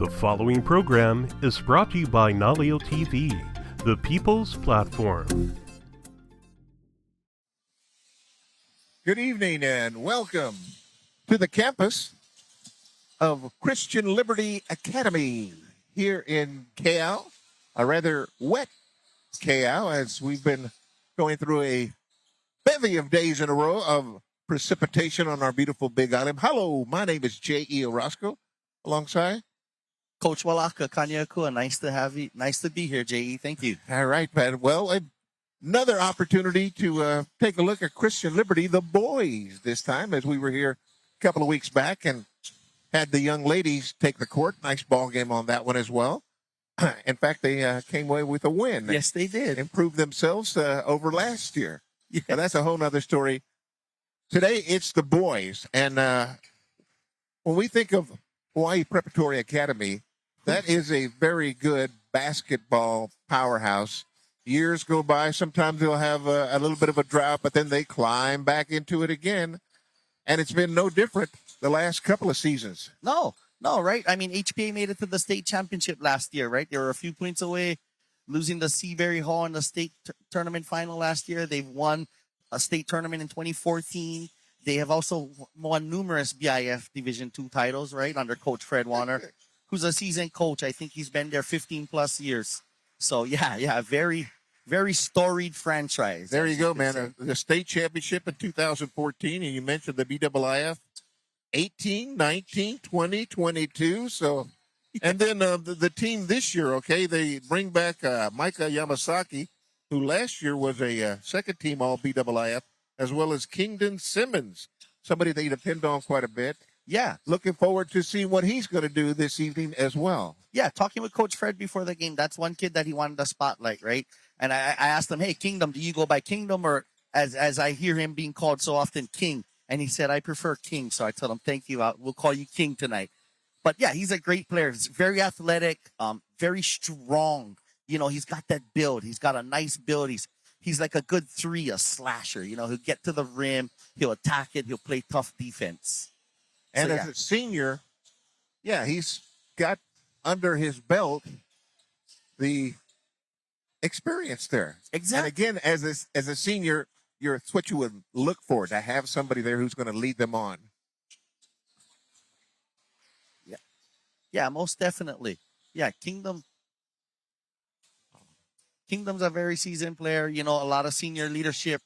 The following program is brought to you by NLTV, the People's Platform. Good evening and welcome to the campus of Christian Liberty Academy here in Cal, a rather wet Cal, as we've been going through a bevy of days in a row of precipitation on our beautiful Big Island. Hello, my name is J.E. Orozco, alongside Coach Walaka, Kanyakua, nice to have you. Nice to be here, J.E. Thank you. All right, Pat. Well, another opportunity to take a look at Christian Liberty, the boys, this time, as we were here a couple of weeks back and had the young ladies take the court. Nice ball game on that one as well. In fact, they came away with a win. Yes, they did. Improved themselves over last year. Yeah. Now, that's a whole nother story. Today, it's the boys. And when we think of Hawaiʻi Preparatory Academy, that is a very good basketball powerhouse. Years go by. Sometimes they'll have a little bit of a drought, but then they climb back into it again. And it's been no different the last couple of seasons. No, right? I mean, HPA made it to the state championship last year, right? They were a few points away, losing to Seabury Hall in the state tournament final last year. They've won a state tournament in 2014. They have also won numerous BIIF Division II titles, right, under Coach Fred Warner, who's a seasoned coach. I think he's been there 15-plus years. So, yeah, very, very storied franchise. There you go, man. The state championship in 2014, and you mentioned the BIIF 18, 19, 20, 22. So, and then the team this year, okay, they bring back Micah Yamasaki, who last year was a second-team All-BIIF, as well as Kingdon Simmons, somebody they depend on quite a bit. Yeah. Looking forward to seeing what he's going to do this evening as well. Yeah, talking with Coach Fred before the game, that's one kid that he wanted to spotlight, right? And I asked him, hey, Kingdom, do you go by Kingdom or as I hear him being called so often, King? And he said, I prefer King. So I told him, thank you. We'll call you King tonight. But, yeah, he's a great player. He's very athletic, very strong. You know, he's got that build. He's got a nice build. He's like a good three, a slasher. You know, he'll get to the rim. He'll attack it. He'll play tough defense. And as a senior, yeah, he's got under his belt the experience there. Exactly. And again, as a senior, it's what you would look for, to have somebody there who's going to lead them on. Yeah, most definitely. Yeah, Kingdom's a very seasoned player. You know, a lot of senior leadership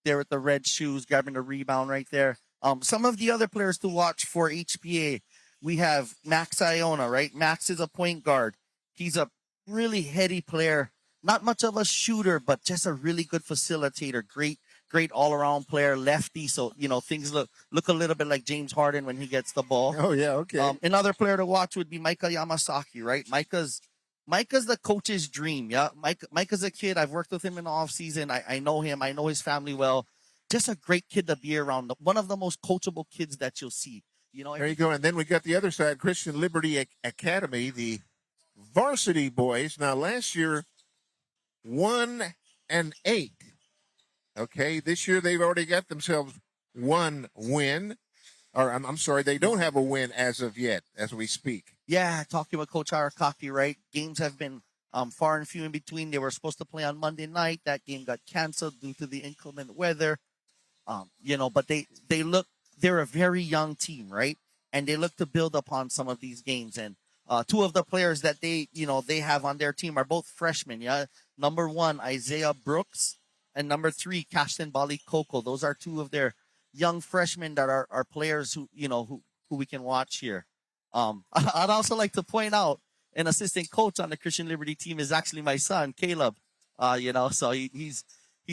there with the red shoes, grabbing the rebound right there. Some of the other players to watch for HPA, we have Max Iona, right? Max is a point guard. He's a really heady player. Not much of a shooter, but just a really good facilitator. Great all-around player, lefty. So, you know, things look a little bit like James Harden when he gets the ball. Oh, yeah, okay. Another player to watch would be Micah Yamasaki, right? Micah's the coach's dream, yeah? Micah's a kid. I've worked with him in the offseason. I know him. I know his family well. Just a great kid to be around. One of the most coachable kids that you'll see. You know, there you go. And then we got the other side, Christian Liberty Academy, the varsity boys. Now, last year, 1-8. Okay, this year they've already got themselves one win. Or I'm sorry, they don't have a win as of yet, as we speak. Yeah, talking with Coach Arakaki, right? Games have been far and few in between. They were supposed to play on Monday night. That game got canceled due to the inclement weather. You know, but they're a very young team, right? And they look to build upon some of these games. And two of the players that they have on their team are both freshmen. Yeah, number 1, Isaiah Brooks, and number 3, Cashton Bali Coco. Those are two of their young freshmen that are players who we can watch here. I'd also like to point out an assistant coach on the Christian Liberty team is actually my son, Caleb. You know, so he's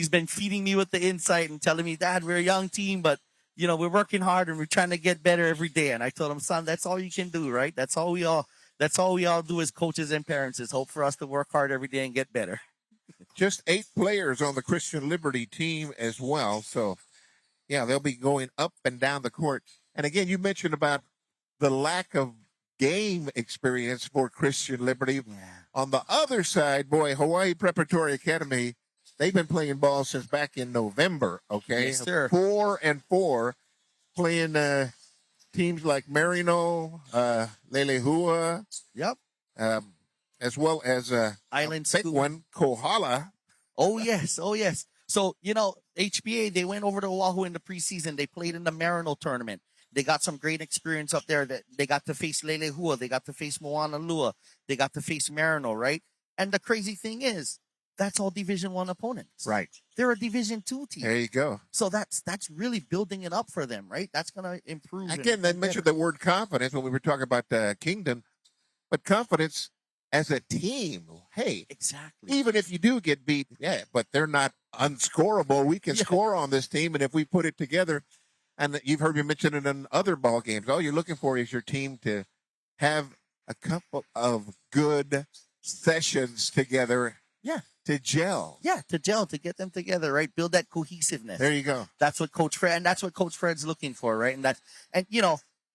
been feeding me with the insight and telling me, Dad, we're a young team, but, you know, we're working hard and we're trying to get better every day. And I told him, son, that's all you can do, right? That's all we all do as coaches and parents, is hope for us to work hard every day and get better. Just 8 players on the Christian Liberty team as well. So, yeah, they'll be going up and down the court. And again, you mentioned about the lack of game experience for Christian Liberty. Yeah. On the other side, boy, Hawaiʻi Preparatory Academy, they've been playing ball since back in November, okay? Yes, sir. 4-4, playing teams like Marino, Lelehua, Yep. as well as Island big School. one, Kohala. Oh yes, oh yes. So HPA, they went over to Oahu in the preseason. They played in the Marino tournament. They got some great experience up there. That they got to face Lelehua, they got to face Moana Lua, they got to face Marino, right? And the crazy thing is, that's all Division One opponents. Right. They're a Division Two team. There you go. So that's really building it up for them, right? That's gonna improve. Again, they mentioned the word confidence when we were talking about Kingdom, but confidence as a team. Hey, exactly. even if you do get beat, yeah, but they're not unscorable. We can score on this team, and if we put it together, and you've heard me mention it in other ball games, all you're looking for is your team to have a couple of good sessions together. Yeah. To gel. Yeah, to gel, to get them together, right? Build that cohesiveness. There you go. That's what Coach Fred's looking for, right? And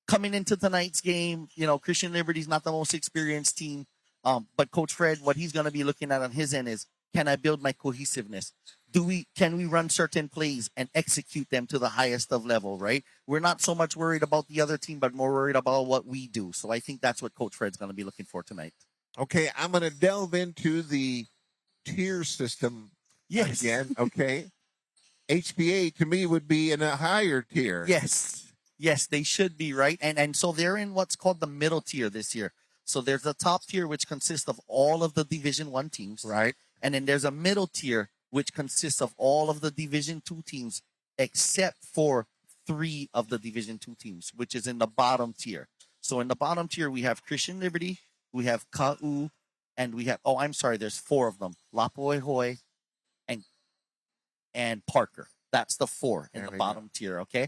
coming into tonight's game, Christian Liberty's not the most experienced team. But Coach Fred, what he's going to be looking at on his end is, can I build my cohesiveness? Can we run certain plays and execute them to the highest of level, right? We're not so much worried about the other team, but more worried about what we do. So I think that's what Coach Fred's going to be looking for tonight. Okay, I'm going to delve into the tier system again, okay? HPA to me would be in a higher tier. Yes, they should be, right? And so they're in what's called the middle tier this year. So there's the top tier, which consists of all of the Division One teams. Right. And then there's a middle tier, which consists of all of the Division Two teams, except for 3 of the Division Two teams, which is in the bottom tier. So in the bottom tier, we have Christian Liberty, we have Ka'u, and we have, there's 4 of them. Lapuehoi and Parker. That's the 4 in the bottom tier, okay?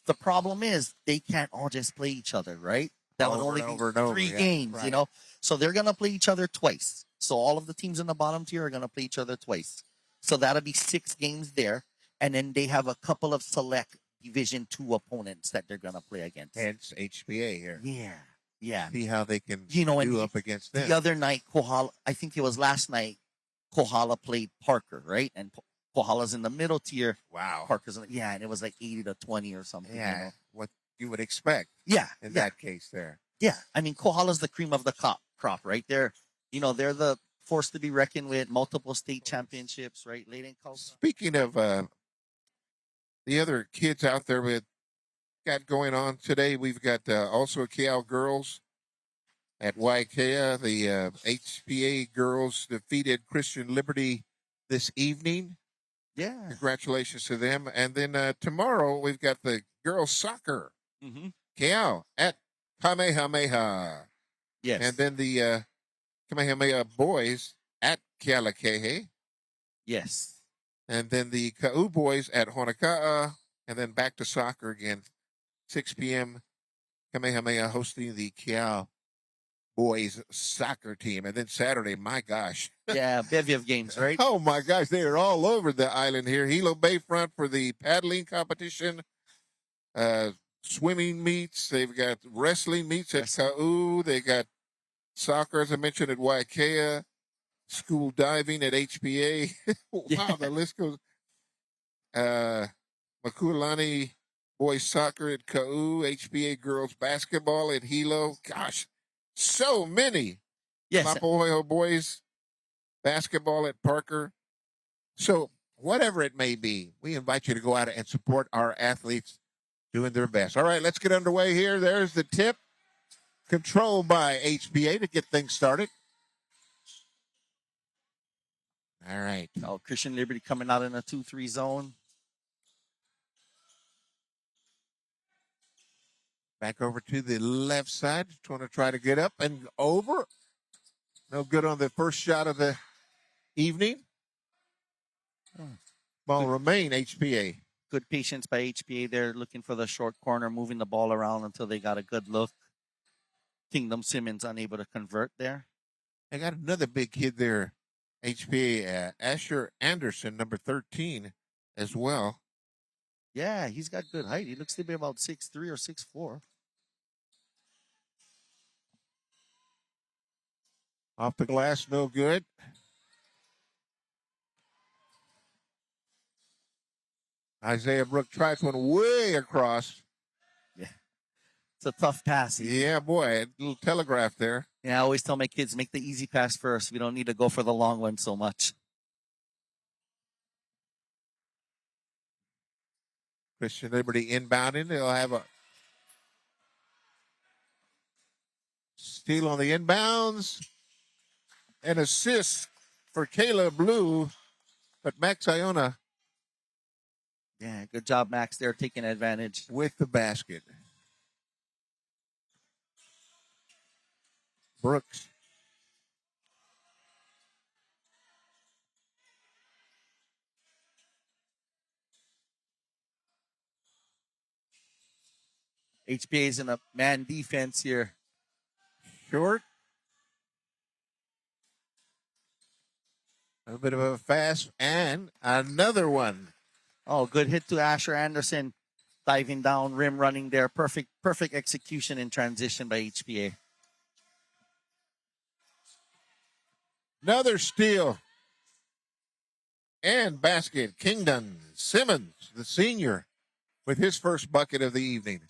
The problem is they can't all just play each other, right? That would only be 3 games, right. So they're going to play each other twice. So all of the teams in the bottom tier are going to play each other twice. So that'll be 6 games there. And then they have a couple of select Division 2 opponents that they're going to play against. Hence HPA here. Yeah. See how they can do up against them. The other night, Kohala, I think it was last night, Kohala played Parker, right? And Kohala's in the middle tier. Wow. Parker's and it was like 80-20 or something. Yeah, what you would expect. Yeah. In that case there. Yeah. I mean, Kohala's the cream of the crop, right? They're the force to be reckoned with, multiple state championships, right? Speaking of the other kids out there with got going on today, we've got also Keao girls at Waikea. The HPA girls defeated Christian Liberty this evening. Yeah. Congratulations to them. And then tomorrow we've got the girls soccer. Mm-hmm. Keao at Kamehameha. Yes. And then the Kamehameha boys at Kealakehe. Yes. And then the Ka'u boys at Honoka'a. And then back to soccer again. 6 p.m. Kamehameha hosting the Keao boys soccer team. And then Saturday, my gosh. Yeah, bevy of games, right? Oh, my gosh. They are all over the island here. Hilo Bayfront for the paddling competition. Swimming meets. They've got wrestling meets at Ka'u. They got soccer, as I mentioned, at Waikea. School diving at HPA. Wow, the list goes. Makulani boys soccer at Ka'u. HPA girls basketball at Hilo. Gosh, so many. Yes. Mapohoiho boys basketball at Parker. So whatever it may be, we invite you to go out and support our athletes doing their best. All right, let's get underway here. There's the tip, controlled by HPA to get things started. All right. Oh, Christian Liberty coming out in a 2-3 zone. Back over to the left side. Just to try to get up and over. No good on the first shot of the evening. Ball remain HPA. Good patience by HPA. They're looking for the short corner, moving the ball around until they got a good look. Kingdom Simmons unable to convert there. I got another big kid there. HPA, Asher Anderson, number 13 as well. Yeah, he's got good height. He looks to be about 6'3" or 6'4". Off the glass, no good. Isaiah Brook tries one way across. Yeah. It's a tough pass. Yeah, boy, a little telegraph there. Yeah, I always tell my kids, make the easy pass first. We don't need to go for the long one so much. Christian Liberty inbounding. They'll have a steal on the inbounds. An assist for Kayla Blue, but Max Iona Yeah, good job, Max. They're taking advantage. with the basket. Brooks. HPA's in a man defense here. Short. A bit of a fast and another one. Oh, good hit to Asher Anderson. Diving down, rim running there. Perfect execution in transition by HPA. Another steal. And basket. Kingdon Simmons, the senior, with his first bucket of the evening.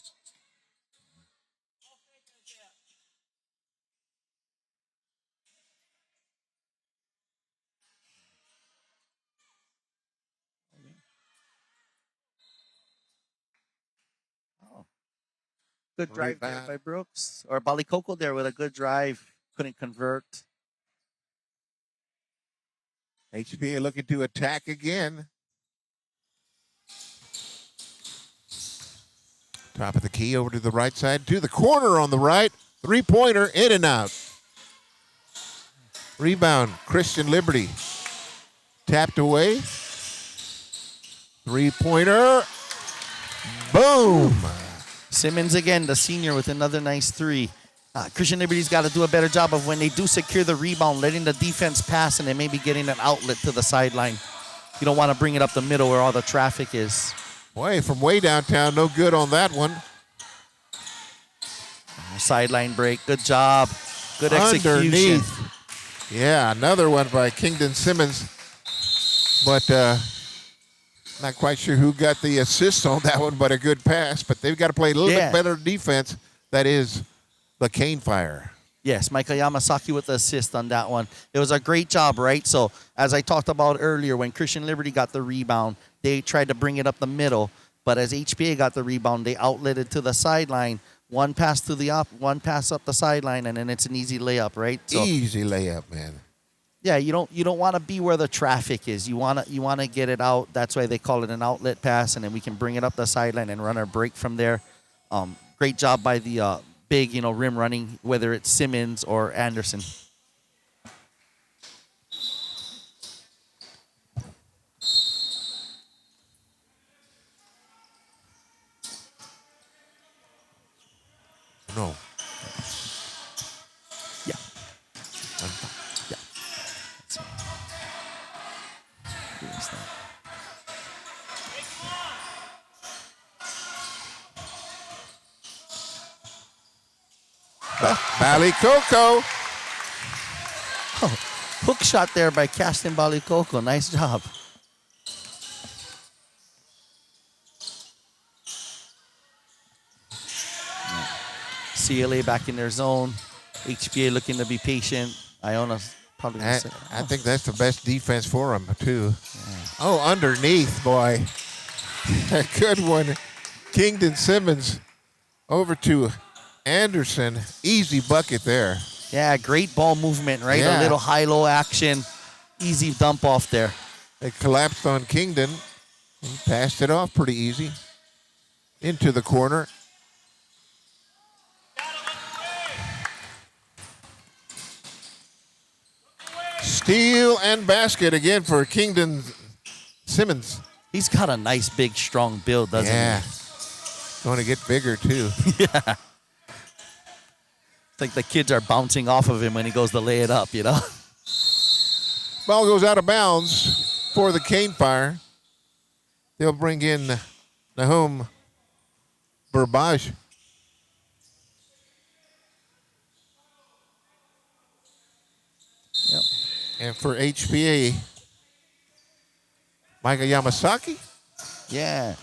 Oh. Good drive there Rebound. by Brooks. Or Balikoko there with a good drive. Couldn't convert. HPA looking to attack again. Top of the key over to the right side, to the corner on the right. Three-pointer, in and out. Rebound, Christian Liberty. Tapped away. Three-pointer. Boom. Simmons again, the senior, with another nice three. Christian Liberty's got to do a better job of when they do secure the rebound, letting the defense pass and then maybe getting an outlet to the sideline. You don't want to bring it up the middle where all the traffic is. Boy, from way downtown, no good on that one. Sideline break. Good job. Good execution. Underneath. Yeah, another one by Kingdon Simmons. But not quite sure who got the assist on that one, but a good pass. But they've got to play a little bit better defense. That is the Cane Fire. Yes, Michael Yamasaki with the assist on that one. It was a great job, right? So, as I talked about earlier, when Christian Liberty got the rebound, they tried to bring it up the middle. But as HPA got the rebound, they outletted to the sideline. One pass to the one pass up the sideline, and then it's an easy layup, right? So, Easy layup, man. yeah, you don't want to be where the traffic is. You want to get it out. That's why they call it an outlet pass, and then we can bring it up the sideline and run our break from there. Great job by the big, rim running, whether it's Simmons or Anderson. No. Yeah. Yeah. Balikoko. Oh, hook shot there by Caston Balikoko. Nice job. CLA back in their zone. HPA looking to be patient. Iona's probably going to say, I think that's the best defense for him, too. Yeah. Oh, underneath, boy. A good one. Kingdon Simmons over to Anderson. Easy bucket there. Yeah, great ball movement, right? Yeah. A little high-low action. Easy dump off there. It collapsed on Kingdon. He passed it off pretty easy. Into the corner. Steal and basket again for Kingdon Simmons. He's got a nice, big, strong build, doesn't he? Yeah. Going to get bigger, too. Yeah. It's like the kids are bouncing off of him when he goes to lay it up, Ball goes out of bounds for the Cane Fire. They'll bring in Nahum Burbage. Yep. And for HPA, Micah Yamasaki. Yeah.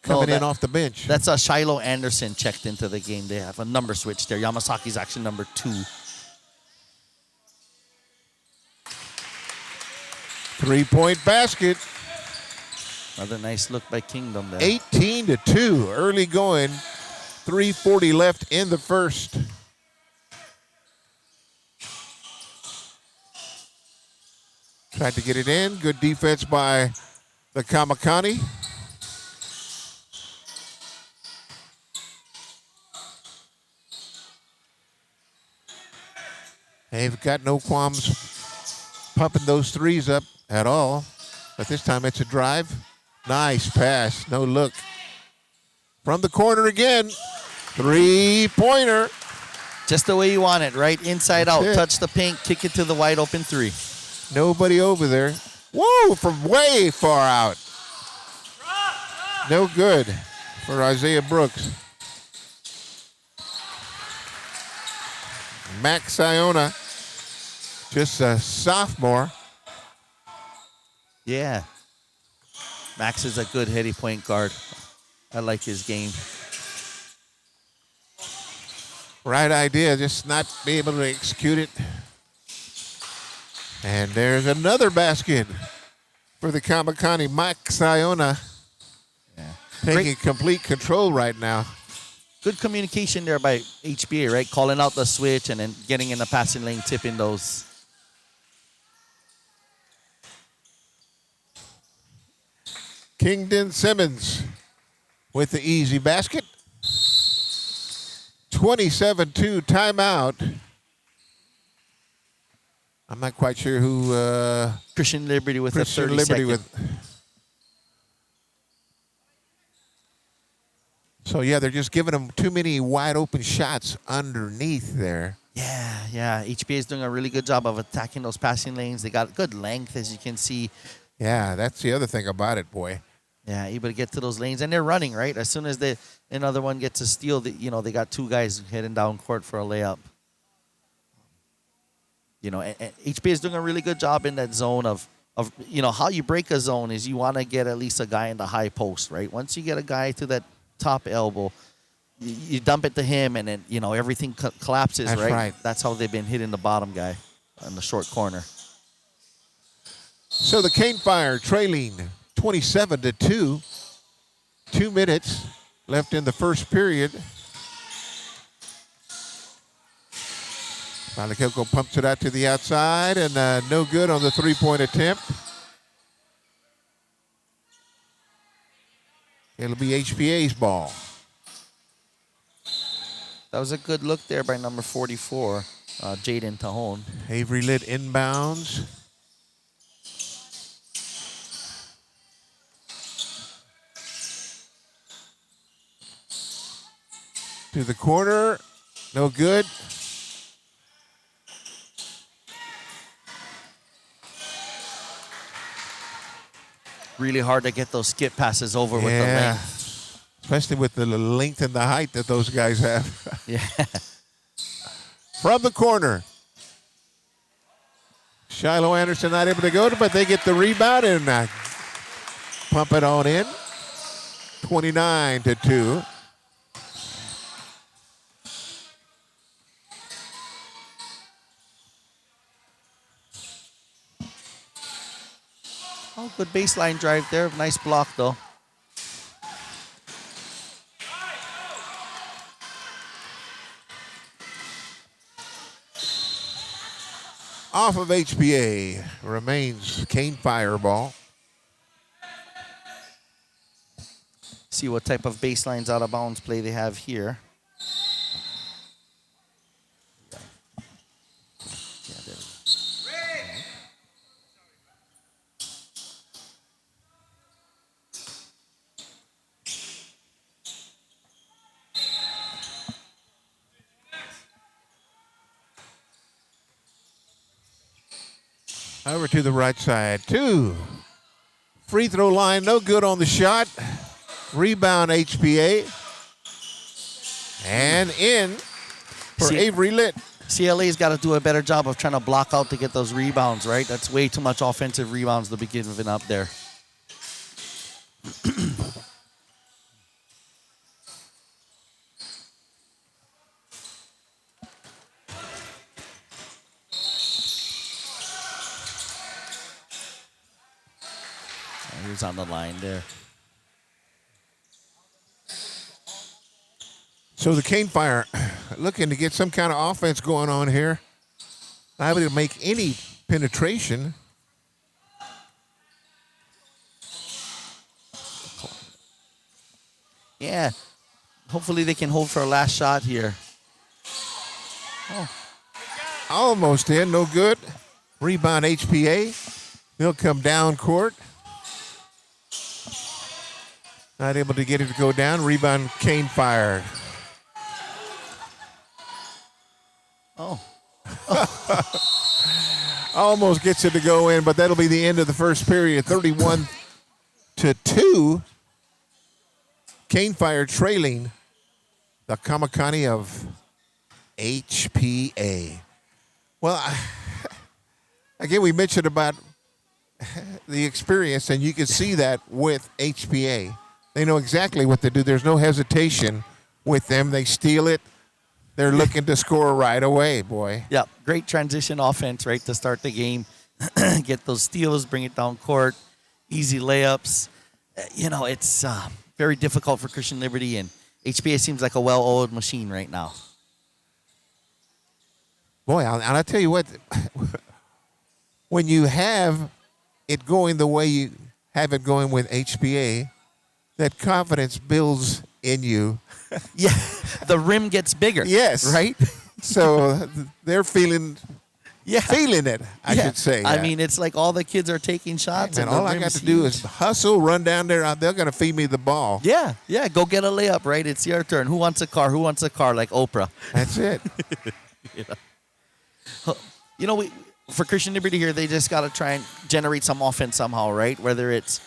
coming in off the bench. That's Shiloh Anderson checked into the game. They have a number switch there. Yamasaki's actually number 2. 3-point basket. Another nice look by Kingdom there. 18-2, early going. 3:40 left in the first. Tried to get it in. Good defense by the Kamakani. They've got no qualms pumping those threes up at all. But this time it's a drive. Nice pass. No look. From the corner again. 3-pointer. Just the way you want it, right? Inside That's out. it. Touch the paint, kick it to the wide open 3. Nobody over there. Whoa, from way far out. No good for Isaiah Brooks. Max Iona, just a sophomore. Yeah. Max is a good heady point guard. I like his game. Right idea, just not be able to execute it. And there's another basket for the Kamakani. Max Iona taking complete control right now. Good communication there by HPA, right? Calling out the switch and then getting in the passing lane, tipping those. Kingdon Simmons with the easy basket. 27-2 timeout. I'm not quite sure who. Christian Liberty with Christian a 30 Liberty second. with. So yeah, they're just giving them too many wide open shots underneath there. Yeah. HPA is doing a really good job of attacking those passing lanes. They got good length, as you can see. Yeah, that's the other thing about it, boy. Yeah, able to get to those lanes, and they're running, right? As soon as another one gets a steal, they got 2 guys heading down court for a layup. And HPA is doing a really good job in that zone of how you break a zone is you want to get at least a guy in the high post, right? Once you get a guy to that top elbow, you dump it to him, and then everything collapses. That's right. That's how they've been hitting the bottom guy in the short corner. So the Cane Fire trailing 27-2. 2 minutes left in the first period. Malakoko pumps it out to the outside, and no good on the 3-point attempt. It'll be HPA's ball. That was a good look there by number 44, Jaden Tajon. Avery Litt inbounds. To the corner, no good. Really hard to get those skip passes over with the length. Especially with the length and the height that those guys have. Yeah. From the corner. Shiloh Anderson not able to go to, but they get the rebound and pump it on in. 29-2. Oh, good baseline drive there. Nice block, though. Off of HPA remains Cane Fireball. See what type of baselines out of bounds play they have here. Yeah, there we go. Over to the right side. 2. Free throw line, no good on the shot. Rebound HPA. And in for Avery Litt. CLA's got to do a better job of trying to block out to get those rebounds, right? That's way too much offensive rebounds to be giving up there. was on the line there. So the Cane Fire looking to get some kind of offense going on here. Not able to make any penetration. Yeah. Hopefully they can hold for a last shot here. Oh. Almost in, no good. Rebound HPA. He'll come down court. Not able to get it to go down. Rebound Cane Fire. Oh. Almost gets it to go in, but that'll be the end of the first period. 31-2. Cane Fire trailing the Kamakani of HPA. Well, again, we mentioned about the experience, and you can see that with HPA. They know exactly what to do. There's no hesitation with them. They steal it. They're looking to score right away, boy. Yeah, great transition offense, right, to start the game. Get those steals, bring it down court, easy layups. It's very difficult for Christian Liberty, and HPA seems like a well-oiled machine right now. Boy, and I'll tell you what, when you have it going the way you have it going with HPA, that confidence builds in you. Yeah, the rim gets bigger. Yes. Right? So they're feeling it, I should say. I mean, it's like all the kids are taking shots. And and all I got to do is hustle, run down there. They're going to feed me the ball. Yeah, go get a layup, right? It's your turn. Who wants a car? Who wants a car? Like Oprah. That's it. For Christian Liberty here, they just got to try and generate some offense somehow, right? Whether it's,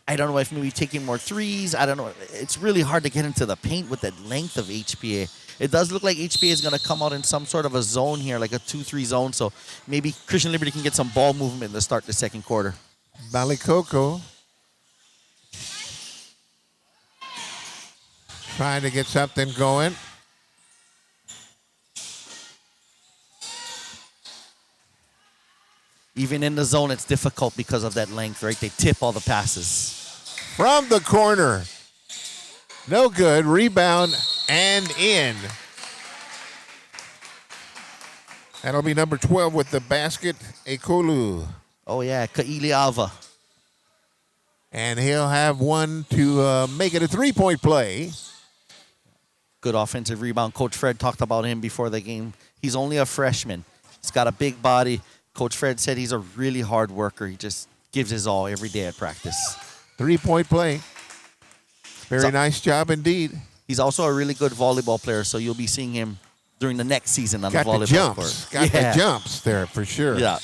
I don't know if maybe taking more threes. I don't know. It's really hard to get into the paint with that length of HPA. It does look like HPA is going to come out in some sort of a zone here, like a 2-3 zone. So maybe Christian Liberty can get some ball movement to start the second quarter. Balikoko trying to get something going. Even in the zone, it's difficult because of that length, right? They tip all the passes. From the corner. No good. Rebound and in. That'll be number 12 with the basket, Ekolu. Oh, yeah, Kailiava. And he'll have one to make it a three-point play. Good offensive rebound. Coach Fred talked about him before the game. He's only a freshman. He's got a big body. Coach Fred said he's a really hard worker. He just gives his all every day at practice. Three-point play. Very nice job indeed. He's also a really good volleyball player, so you'll be seeing him during the next season on the volleyball court. Got the jumps there for sure. Yeah.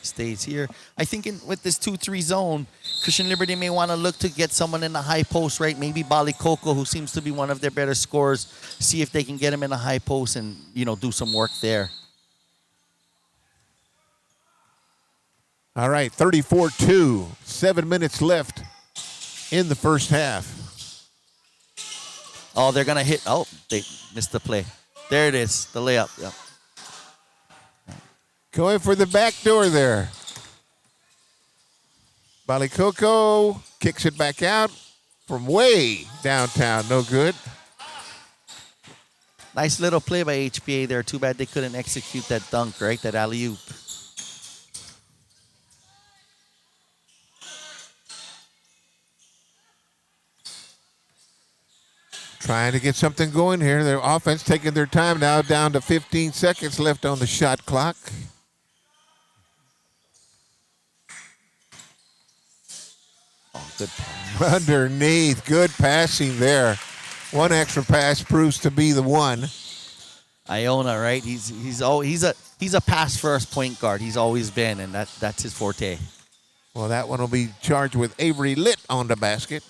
Stays here. I think with this 2-3 zone, Christian Liberty may want to look to get someone in the high post, right? Maybe Balikoko, who seems to be one of their better scorers, see if they can get him in the high post and, do some work there. All right, 34-2. 7 minutes left in the first half. Oh, they're going to hit. Oh, they missed the play. There it is, the layup. Yep. Going for the back door there. Balikoko kicks it back out from way downtown. No good. Nice little play by HPA there. Too bad they couldn't execute that dunk, right? That alley-oop. Trying to get something going here. Their offense taking their time now, down to 15 seconds left on the shot clock. Good. Underneath, good passing there. One extra pass proves to be the one. Iona, right? He's a pass first point guard. He's always been, and that's his forte. Well, that one will be charged with Avery Litt on the basket.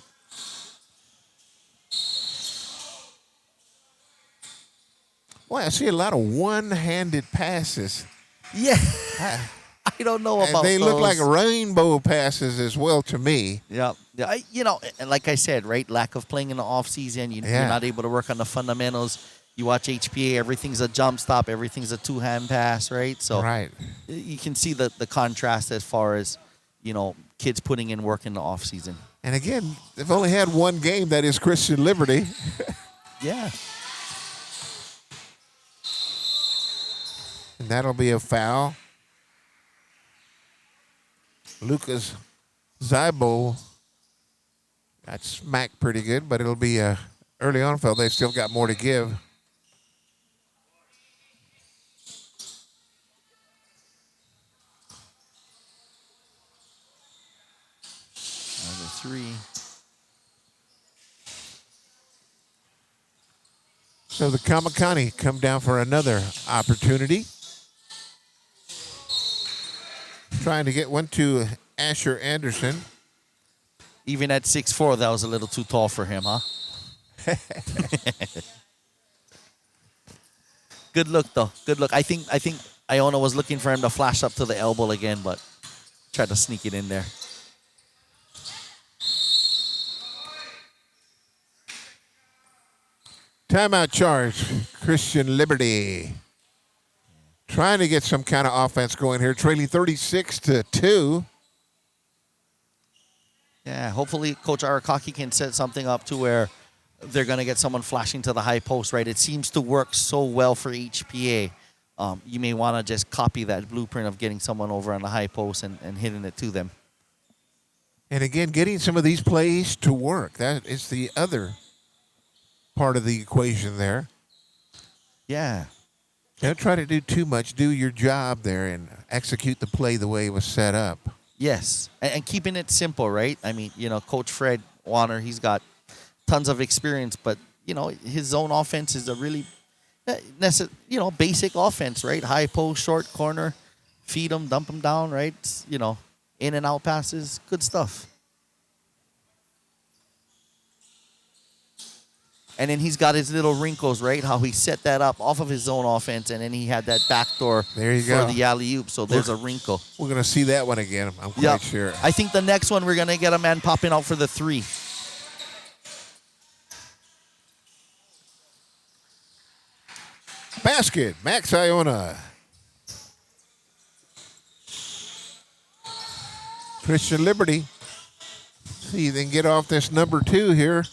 Boy, I see a lot of one-handed passes. Yeah. I don't know And about they look like those. rainbow passes as well to me. Yeah, yeah. And like I said, right, lack of playing in the off season, you're Yeah. not able to work on the fundamentals. You watch HPA, everything's a jump stop, everything's a two-hand pass, right? So Right. you can see the contrast as far as kids putting in work in the off season. And again, they've only had one game, that is Christian Liberty. Yeah. And that'll be a foul. Lucas Zybo got smacked pretty good, but it'll be a early on foul. They still got more to give. Another three. So the Kamakani come down for another opportunity. Trying to get one to Asher Anderson. Even at 6'4", that was a little too tall for him, huh? Good look, though. Good look. I think Iona was looking for him to flash up to the elbow again, but tried to sneak it in there. Timeout charge, Christian Liberty. Trying to get some kind of offense going here, trailing 36-2. Yeah, hopefully Coach Arakaki can set something up to where they're going to get someone flashing to the high post, right? It seems to work so well for HPA. You may want to just copy that blueprint of getting someone over on the high post and hitting it to them. And again, getting some of these plays to work. That is the other part of the equation there. Yeah. Don't try to do too much. Do your job there and execute the play the way it was set up. Yes, and keeping it simple, right? I mean, Coach Fred Warner, he's got tons of experience, but, his zone offense is a really, basic offense, right? High post, short corner, feed them, dump them down, right? In and out passes, good stuff. And then he's got his little wrinkles, right? How he set that up off of his zone offense, and then he had that backdoor There you for go. the alley-oop. So there's a wrinkle. We're going to see that one again, I'm quite Yep. sure. I think the next one we're going to get a man popping out for the three. Basket, Max Iona. Christian Liberty. See, they can get off this number 2 here.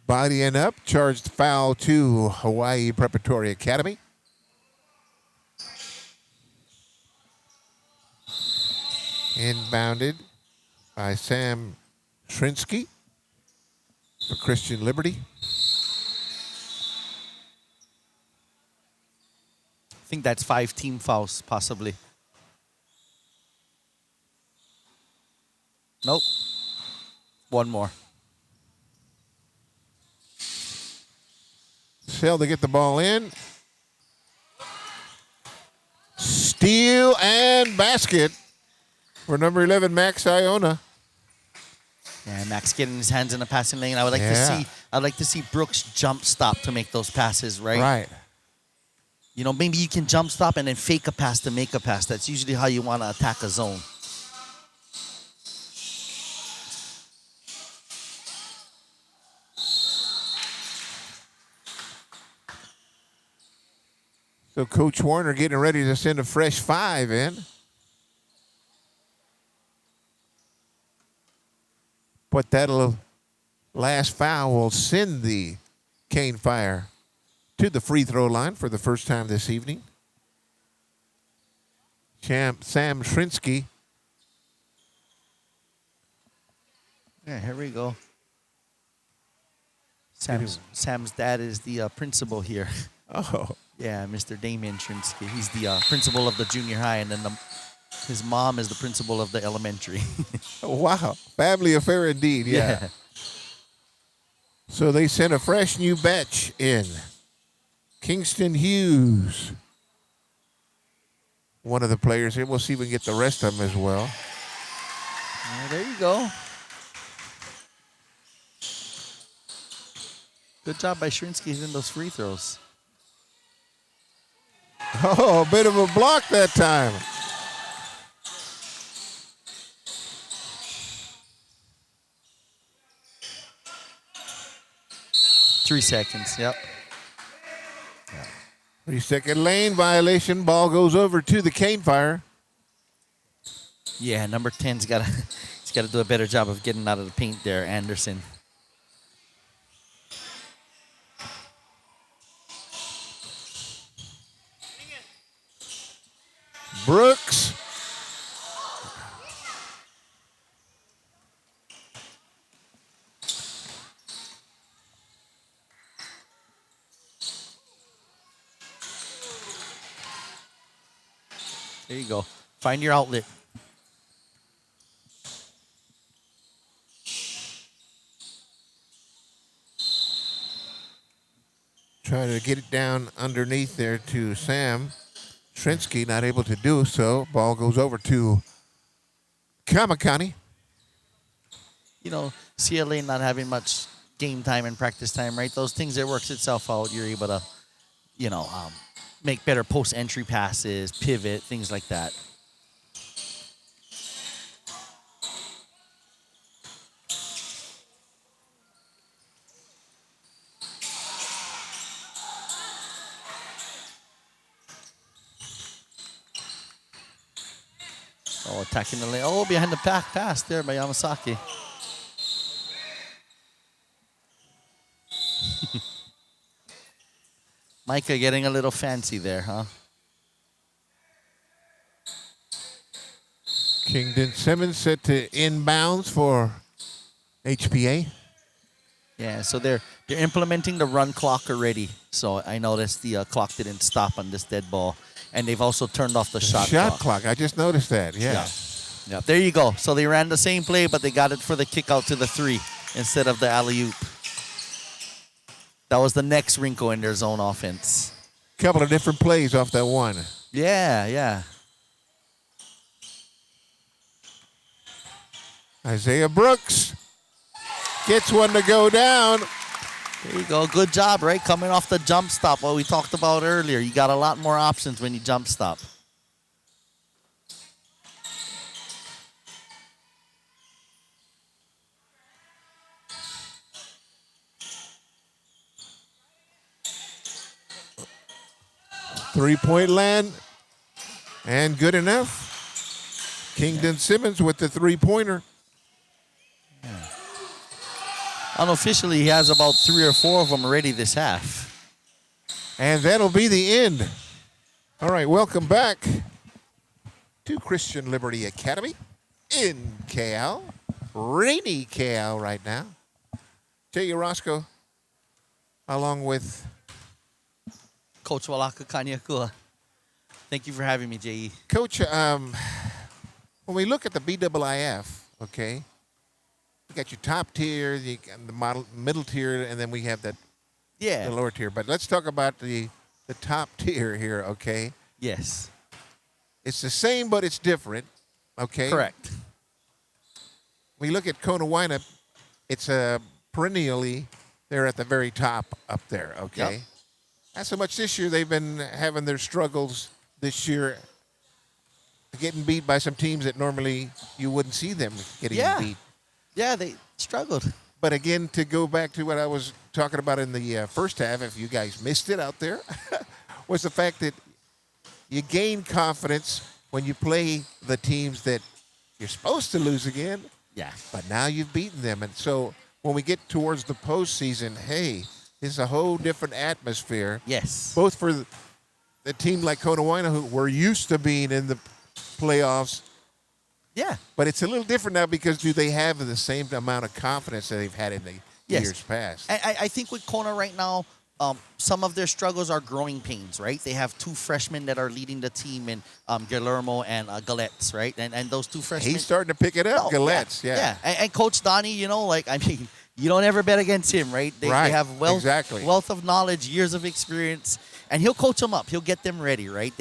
Bodying up, charged foul to Hawaiʻi Preparatory Academy. Inbounded by Sam Shrinsky for Christian Liberty. I think that's 5 team fouls, possibly. Nope. One more. Sell to get the ball in. Steal and basket for number 11, Max Iona. Yeah, Max getting his hands in the passing lane. I'd like to see Brooks jump stop to make those passes, right? Right. Maybe you can jump stop and then fake a pass to make a pass. That's usually how you want to attack a zone. So Coach Warner getting ready to send a fresh 5 in. But that'll last foul will send the Cane Fire to the free throw line for the first time this evening. Sam Shrinsky. Yeah, here we go. Sam's dad is the principal here. Oh. Yeah, Mr. Damien Shrinsky. He's the principal of the junior high, and then his mom is the principal of the elementary. Wow. Family affair indeed, yeah. So they sent a fresh new batch in. Kingston Hughes, one of the players here. We'll see if we can get the rest of them as well. Yeah, there you go. Good job by Shrinsky hitting those free throws. Oh, a bit of a block that time. Three seconds, yep. 3-second lane violation. Ball goes over to the Cane Fire. Yeah, number 10's got to he's got to do a better job of getting out of the paint there, Anderson. Brooks. There you go. Find your outlet. Trying to get it down underneath there to Sam. Shrinsky not able to do so. Ball goes over to Kamakani. You know, CLA not having much game time and practice time, right? Those things, it works itself out. You're able to, you know, make better post-entry passes, pivot, things like that. Oh, attacking the lane. Oh, behind the pass there by Yamasaki. Micah getting a little fancy there, huh? Kingdon Simmons set to inbounds for HPA. Yeah, so they're implementing the run clock already. So I noticed the clock didn't stop on this dead ball. And they've also turned off the shot clock. I just noticed that, yeah. Yeah, there you go. So they ran the same play, but they got it for the kick out to the 3 instead of the alley-oop. That was the next wrinkle in their zone offense. Couple of different plays off that one. Yeah, yeah. Isaiah Brooks gets one to go down. There you go. Good job, right? Coming off the jump stop, what we talked about earlier. You got a lot more options when you jump stop. Three-point land. And good enough. Kingdon Simmons with the three-pointer. Unofficially, he has about 3 or 4 of them already this half. And that'll be the end. All right, welcome back to Christian Liberty Academy in KL. Rainy KL right now. Jay Roscoe, along with Coach Walaka Kanyakua. Thank you for having me, J.E. Coach. When we look at the BIIF, okay, you got your top tier, you got the middle tier, and then we have the lower tier. But let's talk about the top tier here, okay? Yes. It's the same, but it's different, okay? Correct. We look at Konawaina, it's perennially they're at the very top up there, okay? Yep. Not so much this year. They've been having their struggles this year, getting beat by some teams that normally you wouldn't see them getting beat. Yeah, they struggled. But again, to go back to what I was talking about in the first half, if you guys missed it out there, was the fact that you gain confidence when you play the teams that you're supposed to lose again. Yeah. But now you've beaten them. And so when we get towards the postseason, hey, it's a whole different atmosphere. Yes. Both for the team like Konawaina, who we're used to being in the playoffs. Yeah. But it's a little different now because do they have the same amount of confidence that they've had in the years past? I think with Kona right now, some of their struggles are growing pains, right? They have 2 freshmen that are leading the team in Guillermo and Galettes, right? And those 2 freshmen. He's starting to pick it up, Galettes, yeah. And Coach Donnie, you know, like, I mean, you don't ever bet against him, right? They have wealth of knowledge, years of experience, and he'll coach them up. He'll get them ready, right?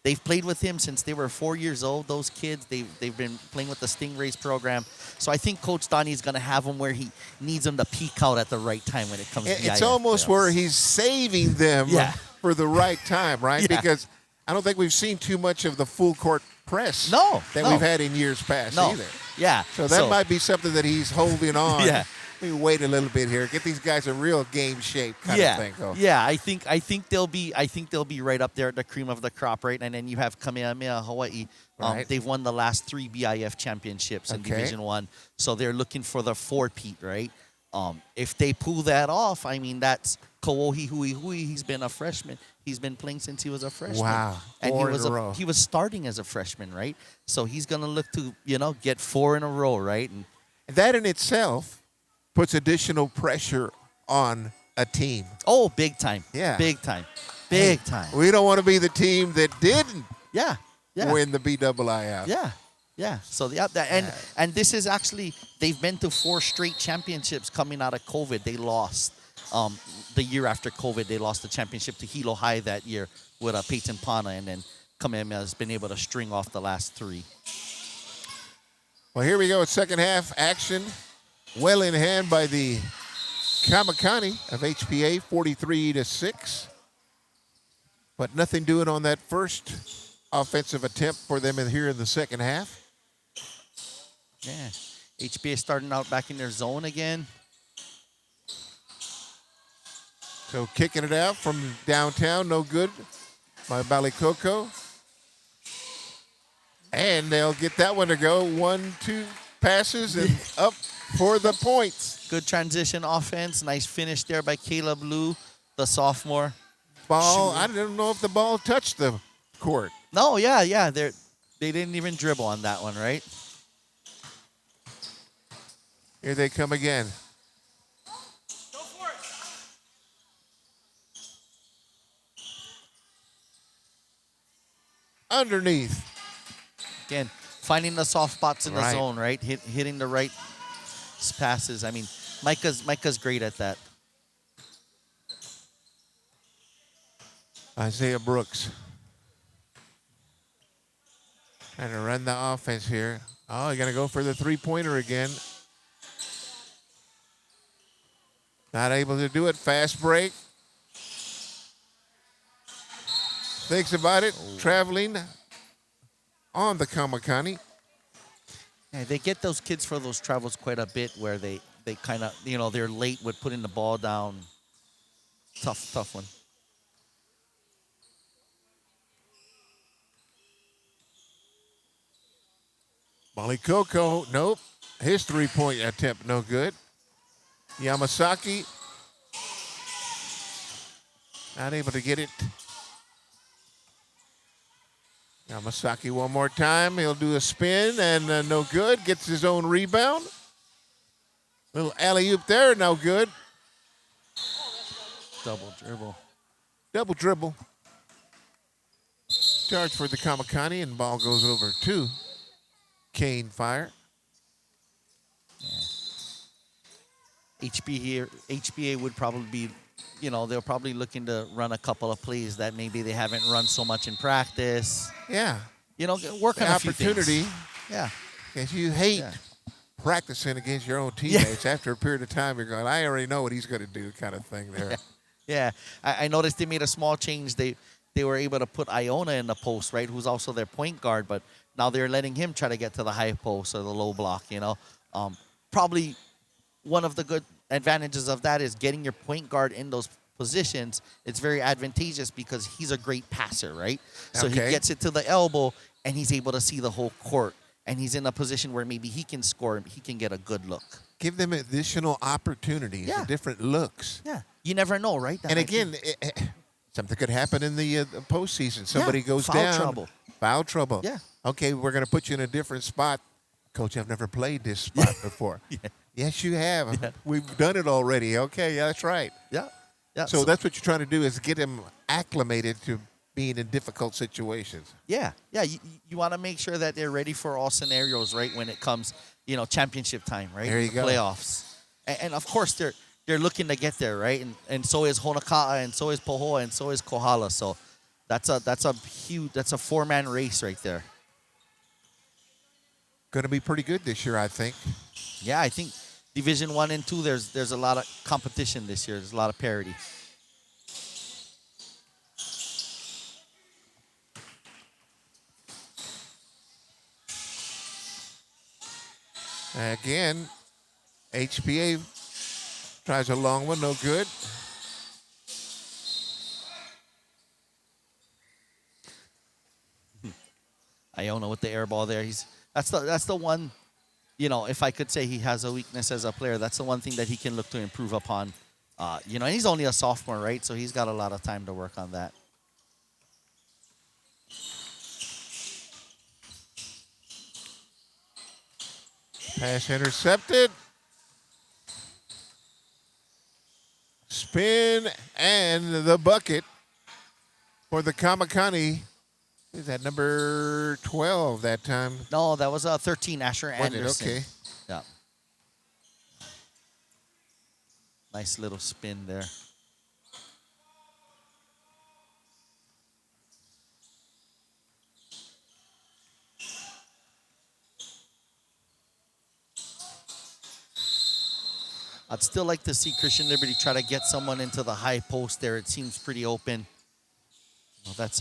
They've played with him since they were 4 years old. Those kids, they've been playing with the Stingrays program. So I think Coach Donnie's going to have them where he needs them to peak out at the right time when it comes to It's BIIF almost playoffs. where he's saving them Yeah. for the right time, right? Yeah. Because I don't think we've seen too much of the full court press No, that no. we've had in years past No. either. Yeah. So that might be something that he's holding on. Yeah. Let me wait a little bit here. Get these guys a real game shape kind of thing. Go. Yeah, I think they'll be right up there at the cream of the crop, right? And then you have Kamehameha Hawaiʻi. Right. They've won the last 3 BIF championships in Okay. Division 1. So they're looking for the 4-peat, right? If they pull that off, I mean, that's Kawohi Hui. He's been a freshman. He's been playing since he was a freshman. Wow. And 4 in a row. he was starting as a freshman, right? So he's going to look to, get 4 in a row, right? And That in itself puts additional pressure on a team. oh, big time. Yeah. Big time. Big time. We don't want to be the team that didn't Yeah. Yeah. win the BIIF. Yeah, yeah. So and this is actually they've been to 4 straight championships coming out of COVID. They lost the year after COVID. They lost the championship to Hilo High that year with Peyton Pana, and then Kamehameha has been able to string off the last 3. Well, here we go. Second half action. Well in hand by the Kamakani of HPA, 43-6. But nothing doing on that first offensive attempt for them here in the second half. Yeah, HPA starting out back in their zone again. So kicking it out from downtown, no good by Balikoko. And they'll get that one to go. 1-2 passes and up for the points. Good transition offense. Nice finish there by Caleb Liu, the sophomore. Ball, I don't know if the ball touched the court. No, yeah. They didn't even dribble on that one, right? Here they come again. Go for it. Underneath. Again, finding the soft spots in the Right. zone, right? Hitting the right passes. I mean, Micah's great at that. Isaiah Brooks. Trying to run the offense here. Oh, you're going to go for the three-pointer again. Not able to do it. Fast break. Thinks about it. Traveling on the Kamakani. Yeah, they get those kids for those travels quite a bit where they kind of, they're late with putting the ball down. Tough one. Balikoko, nope. His three-point attempt, no good. Yamasaki, not able to get it. Yamasaki one more time. He'll do a spin and no good. Gets his own rebound. Little alley-oop there, no good. Double dribble. Double dribble. Charge for the Kamakani, and ball goes over to Kane Fire. HPA would probably be, they're probably looking to run a couple of plays that maybe they haven't run so much in practice. Yeah. Work on The a few opportunity. things. Yeah. Because you hate Yeah. practicing against your own teammates. After a period of time, you're going, I already know what he's going to do kind of thing there. Yeah. I noticed they made a small change. They were able to put Iona in the post, right, who's also their point guard, but now they're letting him try to get to the high post or the low block, Probably one of the good advantages of that is getting your point guard in those positions. It's very advantageous because he's a great passer, right? So he Okay. gets it to the elbow, and he's able to see the whole court, and he's in a position where maybe he can score, he can get a good look. Give them additional opportunities, Yeah. and different looks. Yeah. You never know, right? That And might be- again, something could happen in the postseason. Somebody goes foul down. trouble. Foul trouble. Yeah. Okay, we're going to put you in a different spot. Coach, I've never played this spot before. Yeah. Yes, you have. Yeah. We've done it already. Okay, yeah, that's right. Yeah. Yeah. So that's what you're trying to do is get them acclimated to being in difficult situations. Yeah, you want to make sure that they're ready for all scenarios, right? When it comes, championship time, right? There you The go. Playoffs, and of course they're looking to get there, right? And so is Honaka'a, and so is Pohoa, and so is Kohala. So, That's a four-man race right there. Going to be pretty good this year, I think. Yeah, I think Division 1 and 2, there's a lot of competition this year. There's a lot of parity. Again, HPA tries a long one, no good. Iona with the air ball there. That's the one, you know, if I could say he has a weakness as a player, that's the one thing that he can look to improve upon. You know, and he's only a sophomore, right? So he's got a lot of time to work on that. Pass intercepted. Spin and the bucket for the Kamakani. Is that number 12 that time? No, that was 13, Asher Anderson. Okay. Yeah. Nice little spin there. I'd still like to see Christian Liberty try to get someone into the high post there. It seems pretty open. Well, that's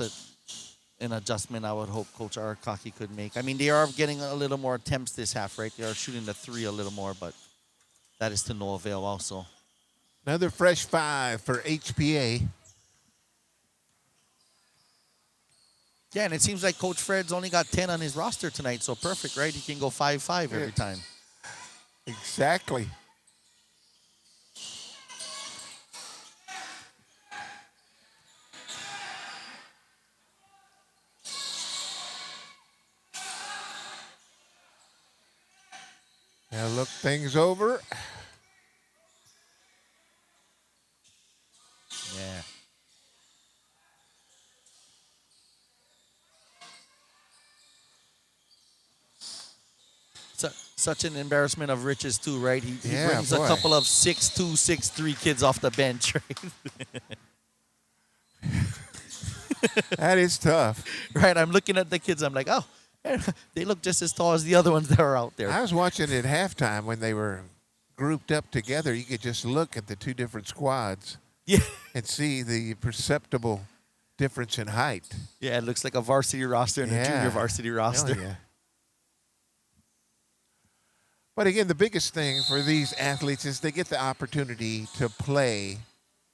an adjustment I would hope Coach Arakaki could make. I mean, they are getting a little more attempts this half, right? They are shooting the three a little more, but that is to no avail also. Another fresh 5 for HPA. Yeah, and it seems like Coach Fred's only got 10 on his roster tonight, so perfect, right? He can go 5-5 every time. Exactly. Now look things over. Yeah. Such an embarrassment of riches too, right? He brings boy. a couple of 6'2", 6'3" kids off the bench, right? That is tough. Right, I'm looking at the kids, I'm like, oh, they look just as tall as the other ones that are out there. I was watching it at halftime when they were grouped up together. You could just look at the two different squads Yeah. and see the perceptible difference in height. Yeah, it looks like a varsity roster and a junior varsity roster. Hell yeah. But again, the biggest thing for these athletes is they get the opportunity to play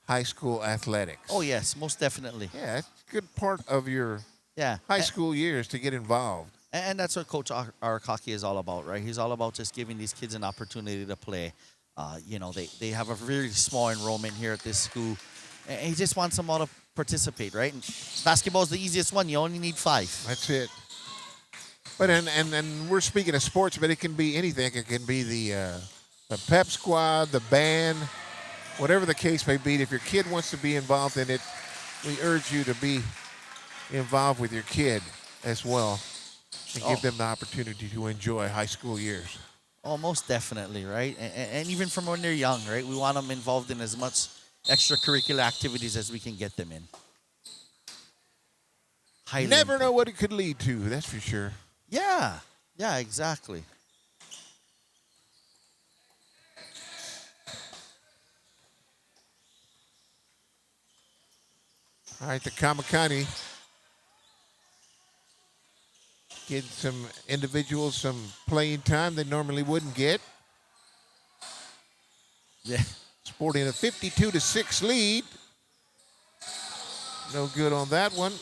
high school athletics. Oh, yes, most definitely. Yeah, it's a good part of your Yeah. high school years to get involved. And that's what Coach Arakaki is all about, right? He's all about just giving these kids an opportunity to play. You know, they have a very small enrollment here at this school. And he just wants them all to participate, right? And basketball is the easiest one. You only need 5. That's it. But and we're speaking of sports, but it can be anything. It can be the pep squad, the band, whatever the case may be. If your kid wants to be involved in it, we urge you to be involved with your kid as well and give them the opportunity to enjoy high school years. Oh, most definitely, right? And even from when they're young, right? We want them involved in as much extracurricular activities as we can get them in. You never know what it could lead to, that's for sure. Yeah. Yeah, exactly. All right, the Kamakani getting some individuals some playing time they normally wouldn't get. Yeah. Sporting a 52-6 lead. No good on that one.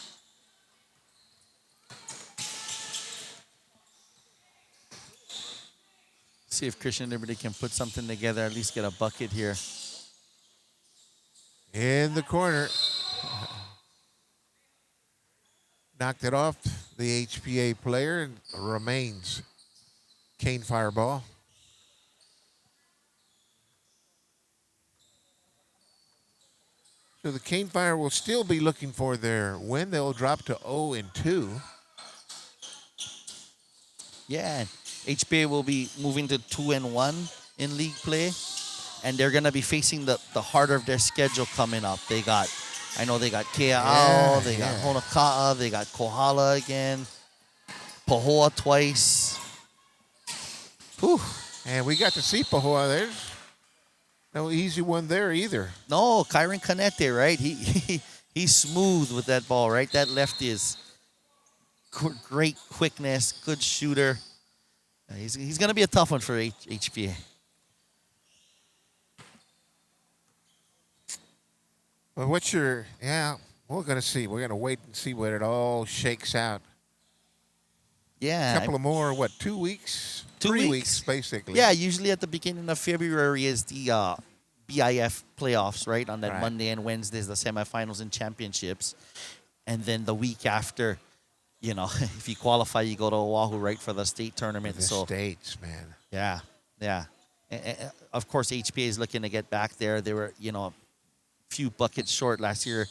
See if Christian Liberty can put something together, at least get a bucket here. In the corner. Knocked it off the HPA player and remains cane fireball. So the Cane Fire will still be looking for their win. They'll drop to 0-2. Yeah, HPA will be moving to 2-1 in league play, and they're gonna be facing the harder of their schedule coming up. They got I know they got Kea'au, Yeah, they got yeah. Honoka'a, they got Kohala again, Pahoa twice. Whew. And we got to see Pahoa. There's no easy one there either. No, Kyron Canete, right? He's smooth with that ball, right? That lefty is great quickness, good shooter. He's going to be a tough one for HPA. Well, what's your, we're going to see. We're going to wait and see what it all shakes out. Yeah. A couple of more, 2 weeks? 2 3 weeks? weeks, basically. Yeah, usually at the beginning of February is the BIIF playoffs, right? On that Right. Monday and Wednesdays, the semifinals and championships. And then the week after, if you qualify, you go to Oahu, right, for the state tournament. The So States, man. yeah. Of course, HPA is looking to get back there. They were, a few buckets short last year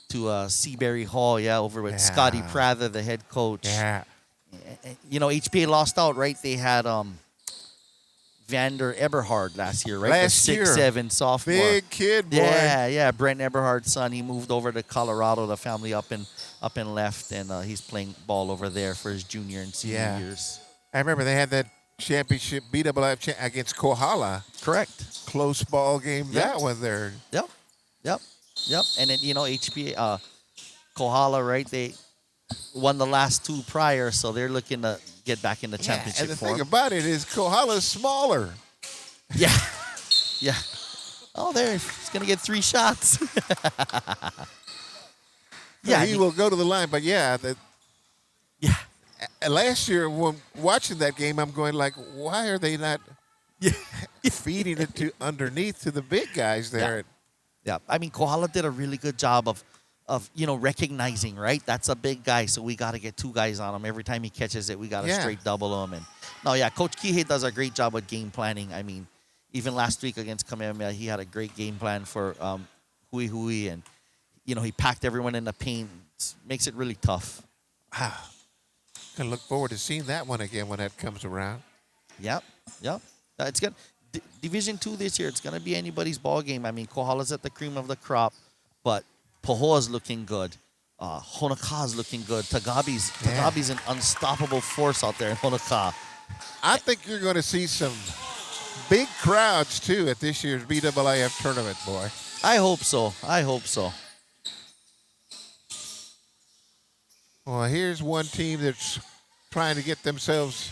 to Seabury Hall, over with Scotty Yeah. Prather, the head coach. Yeah. HPA lost out, right? They had Vander Eberhard last year, right? Last the year. 6'7" sophomore. Big kid, boy. Yeah. Brent Eberhard's son. He moved over to Colorado. The family up and left, and he's playing ball over there for his junior and senior years. I remember they had that championship BIIF against Kohala. Correct. Close ball game, Yep. that one there. Yep. And then HPA, Kohala, right? They won the last two prior, so they're looking to get back in the championship and the form. thing about it is Kohala's smaller. Yeah. Oh, there he's gonna get 3 shots. So he will go to the line, but yeah. Last year when watching that game, I'm going like, why are they not feeding it to underneath to the big guys there? Yeah, I mean, Kohala did a really good job of recognizing, right? That's a big guy, so we got to get 2 guys on him. Every time he catches it, we got to straight double him. And Coach Kihei does a great job with game planning. I mean, even last week against Kamehameha, he had a great game plan for Hui, and he packed everyone in the paint. Makes it really tough. Gonna look forward to seeing that one again when that comes around. Yep. It's good. Division 2 this year, it's going to be anybody's ball game. I mean, Kohala's at the cream of the crop, but Pahoa's looking good. Honoka''s looking good. Tagabi's an unstoppable force out there in Honoka'a. I think you're going to see some big crowds, too, at this year's BIIF tournament, boy. I hope so. Well, here's one team that's trying to get themselves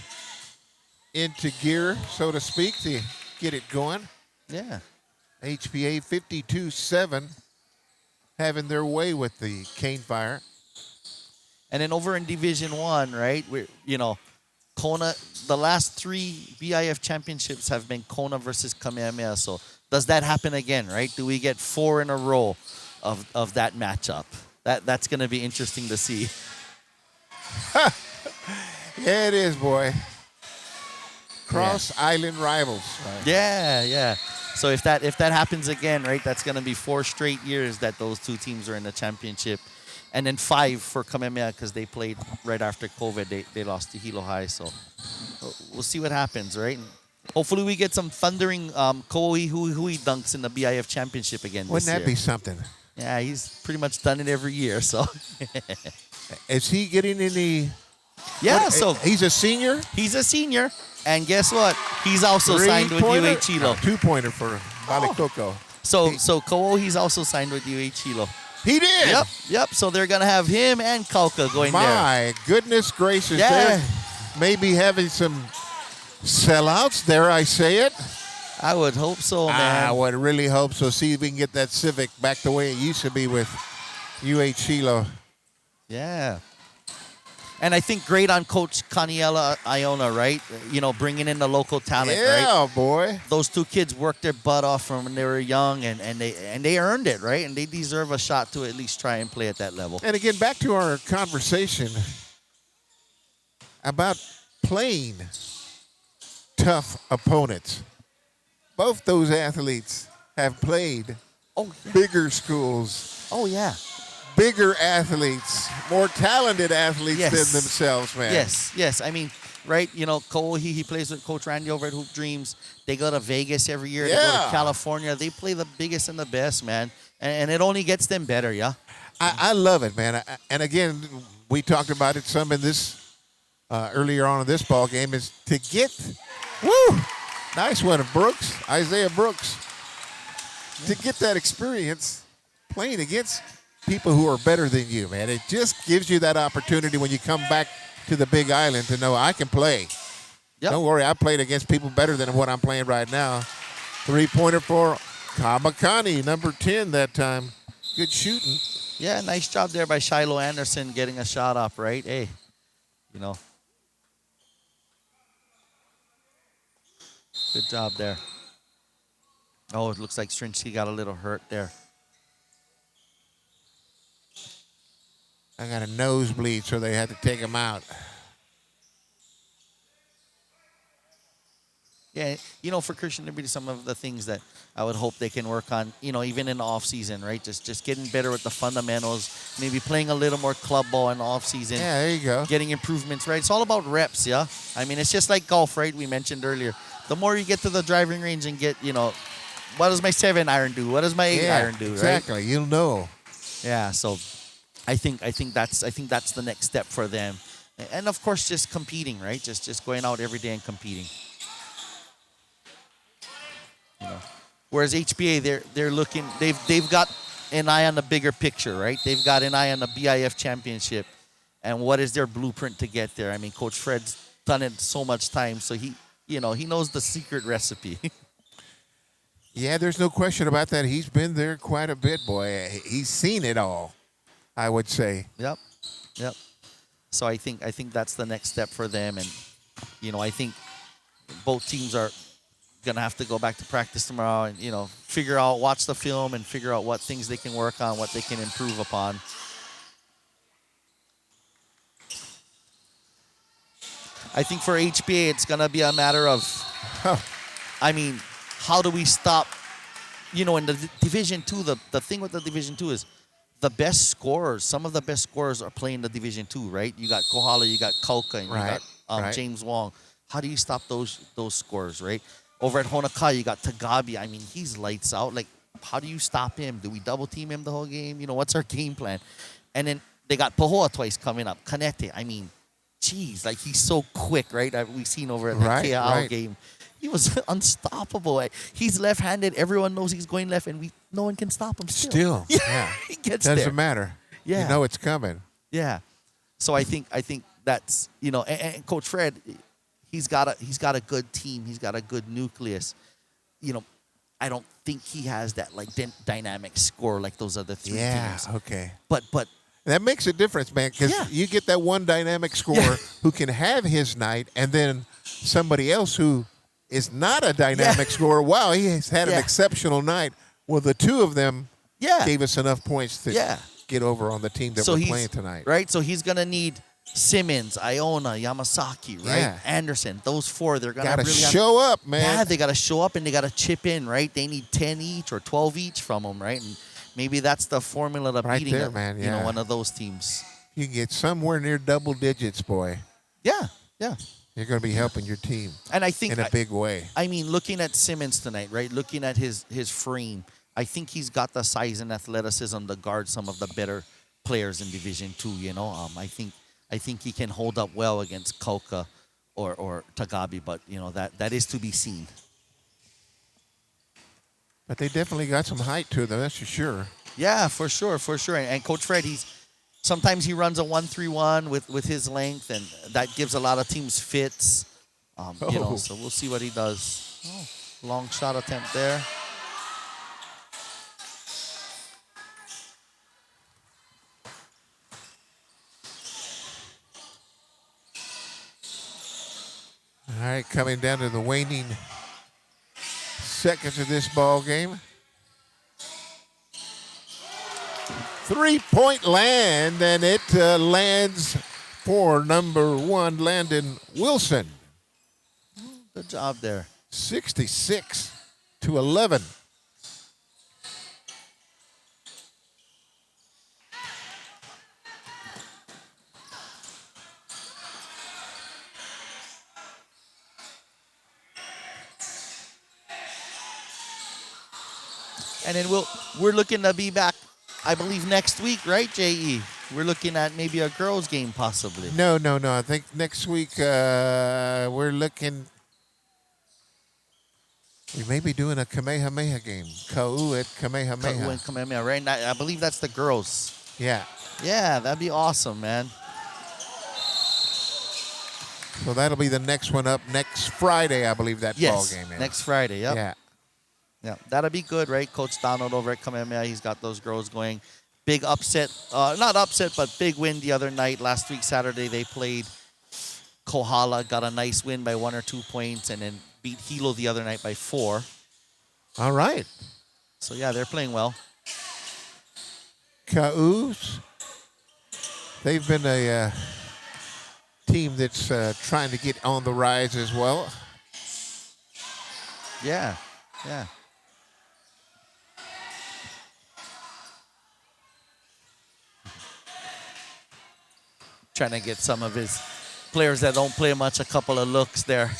into gear, so to speak, to get it going. Yeah. HPA 52-7 having their way with the Cane Fire. And then over in Division 1, right, Kona, the last 3 BIF championships have been Kona versus Kamehameha. So does that happen again, right? Do we get 4 in a row of that matchup? That's going to be interesting to see. Yeah, it is, boy. Cross Island rivals. Right? Yeah. So if that happens again, right, that's going to be 4 straight years that those 2 teams are in the championship. And then 5 for Kamehameha because they played right after COVID. They lost to Hilo High. So we'll see what happens, right? And hopefully we get some thundering Ko'i Hui dunks in the BIF championship again Wouldn't this year. that be something? Yeah, he's pretty much done it every year. So is he getting any? Yeah, so he's a senior. He's a senior, and guess what? He's also signed with UH Hilo. 2-pointer for Balikoko. So Ko'o, he's also signed with UH Hilo. He did. Yep. So they're gonna have him and Kauka going there. My goodness gracious! Yeah. They're maybe having some sellouts. Dare I say it? I would hope so, man. I would really hope so. See if we can get that Civic back the way it used to be with UH Hilo. Yeah. And I think great on Coach Kaniela Iona, right? Bringing in the local talent, right? Yeah, boy. Those 2 kids worked their butt off from when they were young, and they earned it, right? And they deserve a shot to at least try and play at that level. And again, back to our conversation about playing tough opponents. Both those athletes have played bigger schools. Oh, yeah. Bigger athletes, more talented athletes than themselves, man. Yes. I mean, right, Cole, he plays with Coach Randy over at Hoop Dreams. They go to Vegas every year. They go to California. They play the biggest and the best, man. and it only gets them better. Yeah. I love it, man. And again, we talked about it some in this earlier on in this ball game, is to get, woo, nice one, Brooks, Isaiah Brooks, to get that experience playing against people who are better than you, man. It just gives you that opportunity when you come back to the Big Island to know I can play. Yep. Don't worry, I played against people better than what I'm playing right now. 3-pointer for Kamakani, number 10 that time. Good shooting. Yeah, nice job there by Shiloh Anderson getting a shot up, right? Hey, you know. Good job there. Oh, it looks like Strinsky got a little hurt there. I got a nosebleed, so they had to take him out. Yeah, you know, for Christian Liberty, some of the things that I would hope they can work on, you know, even in the off season, right? Just getting better with the fundamentals, maybe playing a little more club ball in the off season. Yeah, there you go. Getting improvements, right? It's all about reps, yeah? I mean, it's just like golf, right? We mentioned earlier. The more you get to the driving range and get, you know, what does my 7-iron do? What does my 8-iron do, right? Exactly. You'll know. Yeah, so I think that's the next step for them. And of course just competing, right? Just going out every day and competing. You know. Whereas HPA, they're looking, they've got an eye on the bigger picture, right? They've got an eye on the BIF championship, and what is their blueprint to get there? I mean, Coach Fred's done it so much time, so he knows the secret recipe. Yeah, there's no question about that. He's been there quite a bit, boy. He's seen it all, I would say. Yep. So I think that's the next step for them, and you know, I think both teams are gonna have to go back to practice tomorrow and, you know, watch the film and figure out what things they can work on, what they can improve upon. I think for HPA, it's gonna be a matter of, I mean, how do we stop? You know, in the Division II, the thing with the Division II is the best scorers. Some of the best scorers are playing the Division II, right? You got Kohala, you got Kauka, and you got James Wong. How do you stop those scorers, right? Over at Honokai, you got Tagabi. I mean, he's lights out. Like, how do you stop him? Do we double team him the whole game? You know, what's our game plan? And then they got Pahoa twice coming up. Kanete, I mean, geez, like he's so quick, right? We've seen over at the KL game. He was unstoppable. He's left-handed. Everyone knows he's going left, and no one can stop him still. Yeah. He gets Doesn't matter. Yeah. You know it's coming. Yeah. So I think that's, you know, and Coach Fred, he's got a good team. He's got a good nucleus. You know, I don't think he has that like dynamic score like those other three teams. Yeah, okay. But that makes a difference, man, because you get that one dynamic scorer who can have his night, and then somebody else who is not a dynamic scorer. Wow, he has had an exceptional night. Well, the two of them gave us enough points to get over on the team that we're playing tonight. Right, so he's going to need Simmons, Iona, Yamasaki, right? Yeah. Anderson. Those four, they're going to really show up, man. Yeah, they got to show up and they got to chip in, right? They need 10 each or 12 each from them, right? And maybe that's the formula to beating there, man. you know, one of those teams. You can get somewhere near double digits, boy. Yeah. You're going to be helping your team and I think in a big way. I mean, looking at Simmons tonight, right? Looking at his frame, I think he's got the size and athleticism to guard some of the better players in Division II, you know. I think he can hold up well against Kauka or Tagabi, but, you know, that is to be seen. But they definitely got some height to them, that's for sure. Yeah, for sure. And Coach Fred, sometimes he runs a 1-3-1 with his length, and that gives a lot of teams fits. You know, so we'll see what he does. Oh, long shot attempt there. All right, coming down to the waning seconds of this ball game. 3-point land, and it lands for number 1, Landon Wilson. Good job there. 66-11. And then we're looking to be back, I believe, next week, right, JE? We're looking at maybe a girls' game possibly. No. I think next week we're looking. We may be doing a Kamehameha game. Ka'u at Kamehameha. Win Kamehameha, right? And I believe that's the girls. Yeah. Yeah, that'd be awesome, man. So that'll be the next one up next Friday, I believe that ball game is. Next Friday, yep. Yeah. Yeah, that'll be good, right? Coach Donald over at Kamehameha, he's got those girls going. Big upset, not upset, but big win the other night. Last week, Saturday, they played Kohala, got a nice win by 1 or 2 points, and then beat Hilo the other night by 4. All right. So, yeah, they're playing well. Ka'us, they've been a team that's trying to get on the rise as well. Yeah. Trying to get some of his players that don't play much a couple of looks there.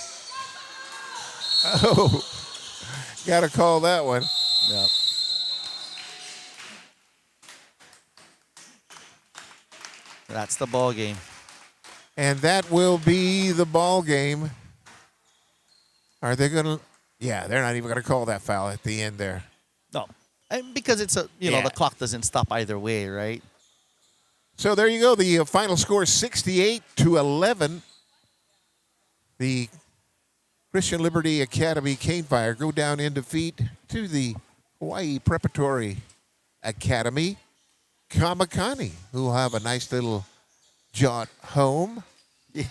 Oh, got to call that one. Yep. That's the ball game. And that will be the ball game. Are they going to? Yeah, they're not even going to call that foul at the end there. No. And because it's a, you know, the clock doesn't stop either way, right? So there you go. The final score is 68-11. The Christian Liberty Academy Cane Fire go down in defeat to the Hawaiʻi Preparatory Academy Kamakani, who will have a nice little jaunt home. Yeah,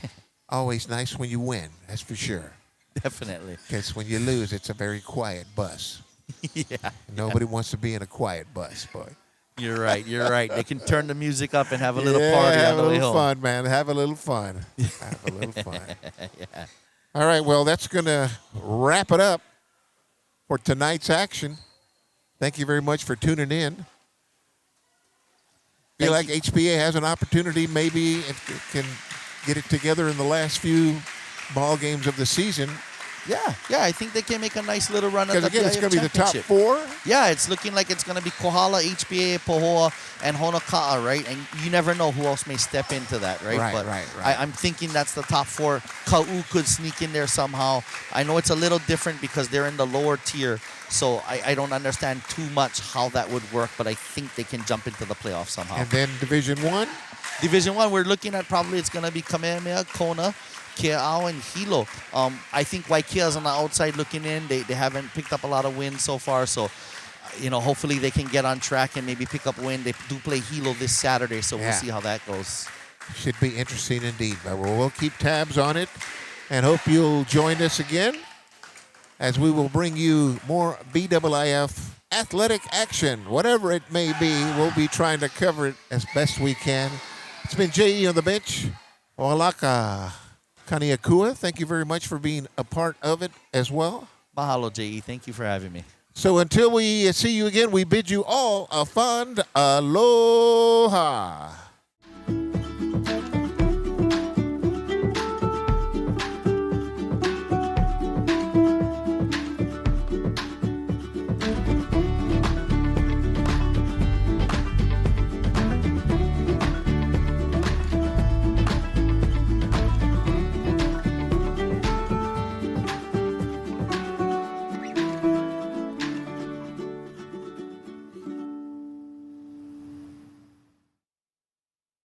Always nice when you win, that's for sure. definitely. Because when you lose, it's a very quiet bus. Yeah. Nobody wants to be in a quiet bus, boy. You're right. They can turn the music up and have a little party have on the a way little home. fun, man. Have a little fun. Have a little fun. Yeah. All right, well, that's going to wrap it up for tonight's action. Thank you very much for tuning in. Feel like HPA has an opportunity, maybe if it can get it together in the last few ball games of the season. Yeah, I think they can make a nice little run at the Because again, it's BIIF going to be the top championship. 4. Yeah, it's looking like it's going to be Kohala, HPA, Pohoa, and Honoka'a, right? And you never know who else may step into that, right? Right. I'm thinking that's the top 4. Ka'u could sneak in there somehow. I know it's a little different because they're in the lower tier, so I don't understand too much how that would work, but I think they can jump into the playoffs somehow. And then Division 1. Division 1, we're looking at probably it's going to be Kamehameha, Kona, Kea'au, and Hilo. I think Waikia's on the outside looking in. They haven't picked up a lot of wins so far, so hopefully they can get on track and maybe pick up a win. They do play Hilo this Saturday, so we'll see how that goes. Should be interesting indeed. But we'll keep tabs on it and hope you'll join us again as we will bring you more BIIF athletic action. Whatever it may be, we'll be trying to cover it as best we can. It's been J.E. on the bench. Oalaka Kaniakua, thank you very much for being a part of it as well. Mahalo, J.E. Thank you for having me. So until we see you again, we bid you all a fond aloha.